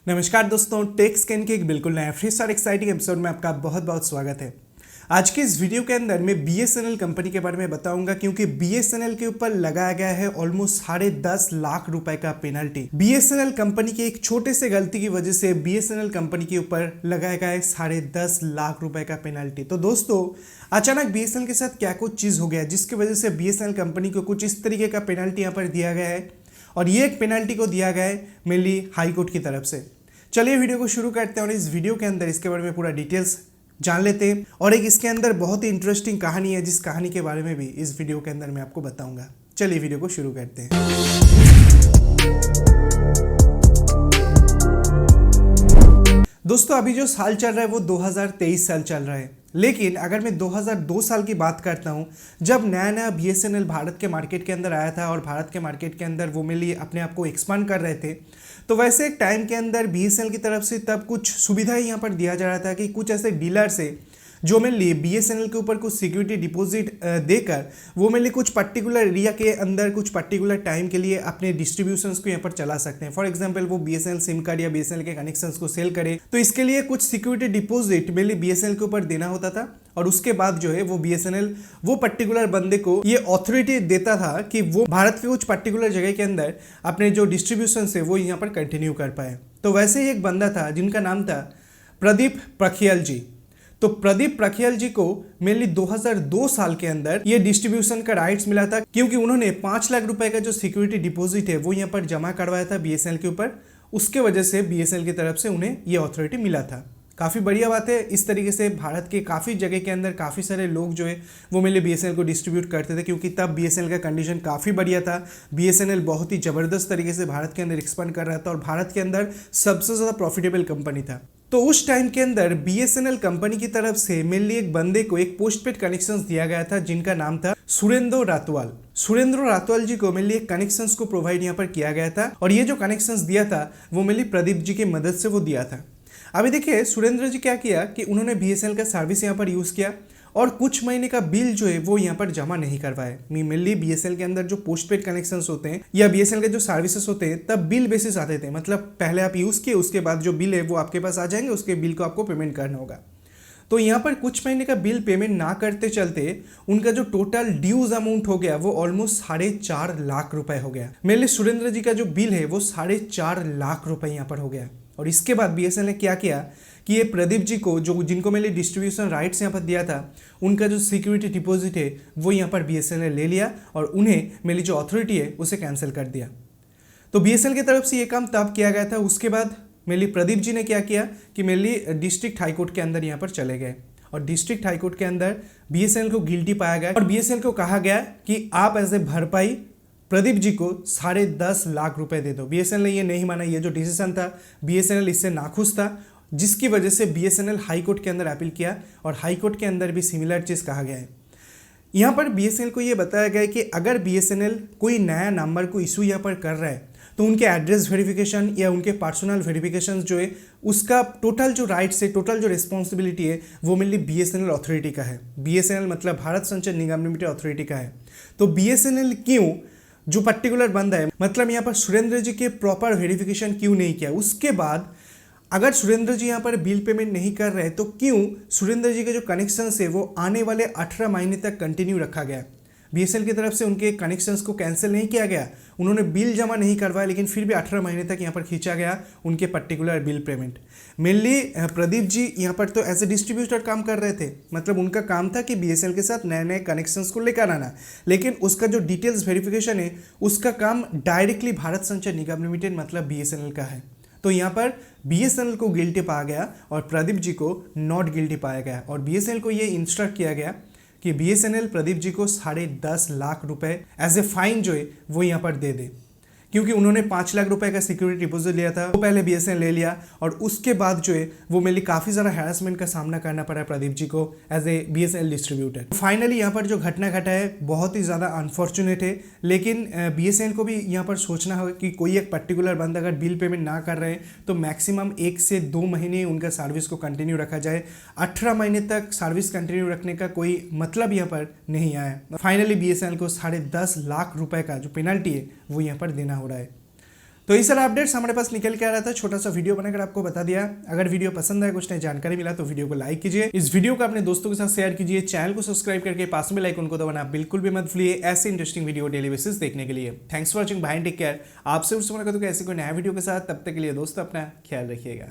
नमस्कार दोस्तों, take scan के एक बिल्कुल नया फ्रेश और एक्साइटिंग एपिसोड में आपका बहुत बहुत स्वागत है। आज के इस वीडियो के अंदर मैं BSNL कंपनी के बारे में बताऊंगा क्योंकि BSNL के ऊपर लगाया गया है ऑलमोस्ट 10.5 लाख रुपए का पेनल्टी। BSNL कंपनी के एक छोटे से गलती की वजह से BSNL कंपनी के ऊपर लगाया गया है 10.5 लाख रुपए का पेनल्टी। तो दोस्तों, अचानक BSNL के साथ क्या कुछ चीज़ हो गया जिसकी वजह से BSNL कंपनी को कुछ इस तरीके का पेनल्टी यहाँ पर दिया गया है, और ये एक पेनल्टी को दिया गया है मेनली हाई कोर्ट की तरफ से। चलिए वीडियो को शुरू करते हैं और इस वीडियो के अंदर इसके बारे में पूरा डिटेल्स जान लेते हैं, और एक इसके अंदर बहुत ही इंटरेस्टिंग कहानी है जिस कहानी के बारे में भी इस वीडियो के अंदर मैं आपको बताऊंगा। चलिए वीडियो को शुरू करते हैं। दोस्तों, अभी जो साल चल रहा है वो 2023 साल चल रहा है, लेकिन अगर मैं 2002 साल की बात करता हूँ, जब नया नया BSNL भारत के मार्केट के अंदर आया था और भारत के मार्केट के अंदर वो मेनली अपने आप को एक्सपांड कर रहे थे, तो वैसे एक टाइम के अंदर BSNL की तरफ से तब कुछ सुविधाएं यहाँ पर दिया जा रहा था कि कुछ ऐसे डीलर्स है जो मेनली BSNL के ऊपर कुछ सिक्योरिटी डिपॉजिट देकर वो मेनली कुछ पर्टिकुलर एरिया के अंदर कुछ पर्टिकुलर टाइम के लिए अपने डिस्ट्रीब्यूशंस को यहाँ पर चला सकते हैं। फॉर एग्जांपल, वो BSNL सिम कार्ड या BSNL के कनेक्शंस को सेल करे तो इसके लिए कुछ सिक्योरिटी डिपॉजिट मेनली BSNL के ऊपर देना होता था, और उसके बाद जो है वो BSNL वो पर्टिकुलर बंदे को ये अथॉरिटी देता था कि वो भारत के कुछ पर्टिकुलर जगह के अंदर अपने जो डिस्ट्रीब्यूशन है वो यहाँ पर कंटिन्यू कर पाए। तो वैसे ही एक बंदा था जिनका नाम था प्रदीप प्रखियल जी। तो प्रदीप प्रखियल जी को मेनली 2002 साल के अंदर ये डिस्ट्रीब्यूशन का राइट्स मिला था, क्योंकि उन्होंने 5 लाख रुपए का जो सिक्योरिटी डिपॉजिट है वो यहाँ पर जमा करवाया था BSNL के ऊपर। उसके वजह से BSNL की तरफ से उन्हें ये अथॉरिटी मिला था। काफ़ी बढ़िया बात है। इस तरीके से भारत के काफ़ी जगह के अंदर काफ़ी सारे लोग जो है वो मेनली BSNL को डिस्ट्रीब्यूट करते थे, क्योंकि तब BSNL का कंडीशन काफ़ी बढ़िया था। BSNL बहुत ही ज़बरदस्त तरीके से भारत के अंदर एक्सपांड कर रहा था और भारत के अंदर सबसे ज़्यादा प्रॉफिटेबल कंपनी था। तो उस टाइम के अंदर BSNL कंपनी की तरफ से मेनली एक बंदे को एक पोस्टपेड कनेक्शंस दिया गया था जिनका नाम था सुरेंद्र रातवाल। सुरेंद्र रातवाल जी को मेनली एक कनेक्शंस को प्रोवाइड यहाँ पर किया गया था, और ये जो कनेक्शंस दिया था वो मेनली प्रदीप जी की मदद से वो दिया था। अभी देखिए सुरेंद्र जी क्या किया कि उन्होंने BSNL का सर्विस यहाँ पर यूज़ किया और कुछ महीने का बिल जो है वो यहाँ पर जमा नहीं करवाए। मेनली BSNL के अंदर जो पोस्टपेड कनेक्शंस होते हैं या BSNL के जो सर्विसेज होते हैं तब बिल बेसिस आते थे, मतलब पहले आप यूज़ किए उसके बाद जो बिल है वो आपके पास आ जाएंगे, उसके बिल को आपको पेमेंट करना होगा। तो यहाँ पर कुछ महीने का बिल पेमेंट ना करते चलते उनका जो टोटल ड्यूज अमाउंट हो गया वो ऑलमोस्ट 4.5 लाख रुपए हो गया। मेनली सुरेंद्र जी का जो बिल है वो 4.5 लाख रुपए यहाँ पर हो गया। और इसके बाद BSNL ने क्या किया कि ये प्रदीप जी को जो जिनको मैंने डिस्ट्रीब्यूशन राइट्स यहाँ पर दिया था उनका जो सिक्योरिटी डिपॉजिट है वो यहाँ पर BSNL ने ले लिया और उन्हें मेरी जो अथॉरिटी है उसे कैंसिल कर दिया। तो BSNL की तरफ से ये काम तब किया गया था। उसके बाद मेनली प्रदीप जी ने क्या किया कि मेनली डिस्ट्रिक्ट हाईकोर्ट के अंदर यहाँ पर चले गए, और डिस्ट्रिक्ट हाईकोर्ट के अंदर BSNL को गिल्टी पाया गया और BSNL को कहा गया कि आप एज ए भरपाई प्रदीप जी को 10.5 लाख रुपए दे दो। BSNL ने ये नहीं माना। ये जो डिसीजन था BSNL इससे नाखुश था, जिसकी वजह से BSNL हाई कोर्ट के अंदर अपील किया, और हाई कोर्ट के अंदर भी सिमिलर चीज़ कहा गया है। यहाँ पर BSNL को ये बताया गया है कि अगर BSNL कोई नया नंबर को इशू यहाँ पर कर रहा है तो उनके एड्रेस वेरिफिकेशन या उनके पर्सनल वेरिफिकेशन जो है उसका टोटल जो राइट्स है, टोटल जो रिस्पॉन्सिबिलिटी है वो मेनली BSNL अथॉरिटी का है। BSNL मतलब भारत संचार निगम लिमिटेड अथॉरिटी का है। तो BSNL क्यों जो पर्टिकुलर बंदा है, मतलब यहाँ पर सुरेंद्र जी के प्रॉपर वेरिफिकेशन क्यों नहीं किया, उसके बाद अगर सुरेंद्र जी यहाँ पर बिल पेमेंट नहीं कर रहे तो क्यों सुरेंद्र जी के जो कनेक्शंस है वो आने वाले 18 महीने तक कंटिन्यू रखा गया। BSNL की तरफ से उनके कनेक्शंस को कैंसिल नहीं किया गया, उन्होंने बिल जमा नहीं करवाया, लेकिन फिर भी 18 महीने तक यहाँ पर खींचा गया उनके particular bill payment. Mainly Pradeep ji यहाँ पर तो एज ए डिस्ट्रीब्यूटर काम कर रहे थे, मतलब उनका काम था कि BSNL के साथ नए नए कनेक्शंस को लेकर आना, लेकिन उसका जो डिटेल्स वेरिफिकेशन है उसका काम डायरेक्टली भारत संचार निगम लिमिटेड मतलब BSNL का है। तो यहाँ पर BSNL को गिल्टी पाया गया और प्रदीप जी को नॉट गिल्टी पाया गया, और BSNL को ये इंस्ट्रक्ट किया गया कि BSNL प्रदीप जी को 10.5 लाख रुपए एज ए फाइन जो है वो यहाँ पर दे दे, क्योंकि उन्होंने 5 लाख रुपए का सिक्योरिटी डिपॉजिट लिया था, वो पहले BSNL ले लिया, और उसके बाद जो है वो मेरे लिए काफ़ी ज़्यादा हैरेसमेंट का सामना करना पड़ा प्रदीप जी को as a BSNL distributor. Finally यहाँ पर जो घटना घटा है बहुत ही ज़्यादा अनफॉर्चुनेट है, लेकिन BSNL को भी यहाँ पर सोचना होगा कि कोई एक पर्टिकुलर बंदा अगर बिल पेमेंट ना कर रहे हैं तो मैक्सिमम 1 से 2 महीने उनका सर्विस को कंटिन्यू रखा जाए। 18 महीने तक सर्विस कंटिन्यू रखने का कोई मतलब यहाँ पर नहीं आया। फाइनली BSNL को 10.5 लाख रुपए का जो पेनल्टी है वो यहाँ पर देना हो रहा है। तो ये सारा अपडेट्स हमारे पास निकल के आ रहा था, छोटा सा वीडियो बनाकर आपको बता दिया। अगर वीडियो पसंद आया, कुछ नई जानकारी मिला तो वीडियो को लाइक कीजिए, इस वीडियो को अपने दोस्तों के साथ शेयर कीजिए, चैनल को सब्सक्राइब करके पास में लाइक उनको दबाना बिल्कुल भी मत भूलिए ऐसे इंटरेस्टिंग वीडियो डेली बेसिस देखने के लिए। Thanks for watching, bye, take care. आपसे उस समय ऐसे कोई नया वीडियो के साथ, तब तक के लिए दोस्तों अपना ख्याल रखिएगा।